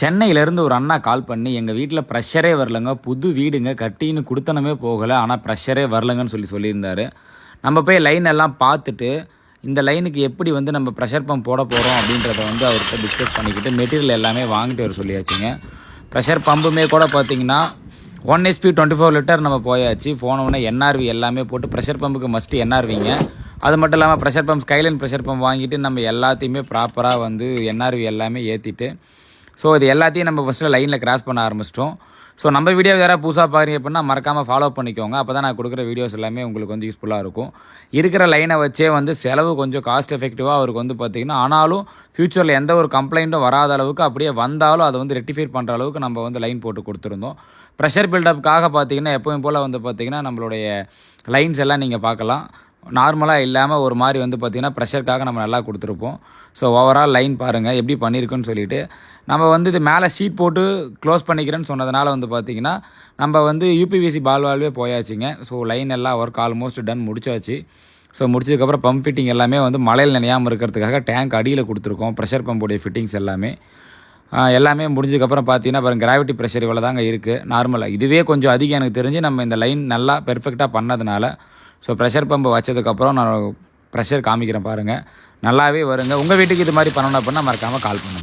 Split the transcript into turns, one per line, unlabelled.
சென்னையிலேருந்து ஒரு அண்ணா கால் பண்ணி எங்கள் வீட்டில் ப்ரெஷரே வரலங்க, புது வீடுங்க, கட்டின்னு குடுத்தனமே போகலை, ஆனால் ப்ரெஷரே வரலங்கன்னு சொல்லியிருந்தார். நம்ம போய் லைன் எல்லாம் பார்த்துட்டு இந்த லைனுக்கு எப்படி வந்து நம்ம ப்ரெஷர் பம்ப் போட போகிறோம் அப்படின்றத வந்து அவர்கிட்ட டிஸ்கஸ் பண்ணிக்கிட்டு மெட்டீரியல் எல்லாமே வாங்கிட்டு வர சொல்லியாச்சுங்க. ப்ரெஷர் பம்புமே கூட பார்த்தீங்கன்னா 1 HP 24 லிட்டர் நம்ம போயாச்சு. போனவுடனே என்ஆர்வி எல்லாமே போட்டு, ப்ரெஷர் பம்புக்கு மஸ்ட்டு என்ஆர்விங்க. அது மட்டும் இல்லாமல் pressure pump, skyline pressure pump வாங்கிட்டு நம்ம எல்லாத்தையுமே ப்ராப்பராக வந்து என்ஆர்வி எல்லாமே ஏற்றிட்டு, ஸோ இது எல்லாத்தையும் நம்ம ஃபஸ்ட்டு லைனில் கிராஸ் பண்ண ஆரம்பிச்சிட்டோம். ஸோ நம்ம வீடியோ யாராவது புதுசாக பார்க்குறீங்க அப்படின்னா மறக்காமல் ஃபாலோ பண்ணிக்கோங்க. அப்போ தான் நான் கொடுக்குற வீடியோஸ் எல்லாமே உங்களுக்கு வந்து யூஸ்ஃபுல்லாக இருக்கும். இருக்கிற லைனை வச்சே வந்து செலவு கொஞ்சம் காஸ்ட் எஃபெக்டிவாக அவருக்கு வந்து பார்த்திங்கன்னா, ஆனாலும் ஃப்யூச்சரில் எந்த ஒரு கம்ப்ளைண்ட்டும் வராத அளவுக்கு, அப்படியே வந்தாலும் அதை வந்து ரெக்டிஃபை பண்ணுற அளவுக்கு நம்ம வந்து லைன் போட்டு கொடுத்துருந்தோம். ப்ரெஷர் பில்டப்புக்காக பார்த்திங்கன்னா எப்பவும் போல் வந்து பார்த்திங்கன்னா நம்மளுடைய லைன்ஸ் எல்லாம் நீங்கள் பார்க்கலாம். நார்மலாக இல்லாமல் ஒரு மாதிரி வந்து பார்த்திங்கன்னா ப்ரெஷருக்காக நம்ம நல்லா கொடுத்துருப்போம். ஸோ ஓவரால் லைன் பாருங்கள் எப்படி பண்ணியிருக்குன்னு சொல்லிவிட்டு, நம்ம வந்து இது மேலே ஷீட் போட்டு க்ளோஸ் பண்ணிக்கிறேன்னு சொன்னதுனால வந்து பார்த்திங்கன்னா நம்ம வந்து யூபிவிசி பால் வால்வே போயாச்சுங்க. ஸோ லைன் எல்லாம் ஒர்க் ஆல்மோஸ்ட் டன் முடிச்சாச்சு. ஸோ முடிச்சதுக்கப்புறம் பம்ப் ஃபிட்டிங் எல்லாமே வந்து மழையில் நினையாமல் இருக்கிறதுக்காக டேங்க் அடியில் கொடுத்துருக்கோம். ப்ரெஷர் பம்புடைய ஃபிட்டிங்ஸ் எல்லாமே முடிஞ்சதுக்கப்புறம் பார்த்தீங்கன்னா பாருங்கள், கிராவிட்டி ப்ரெஷர் இவ்வளோ தாங்க இருக்குது. நார்மலாக இதுவே கொஞ்சம் அதிகம் எனக்கு தெரிஞ்சு, நம்ம இந்த லைன் நல்லா பெர்ஃபெக்டாக பண்ணதுனால. ஸோ ப்ரெஷர் பம்பு வச்சதுக்கப்புறம் நான் ப்ரெஷர் காமிக்கிறேன் பாருங்கள், நல்லாவே வருங்க. உங்கள் வீட்டுக்கு இது மாதிரி பண்ணணும் அப்படின்னா மறக்காமல் கால் பண்ணுங்கள்.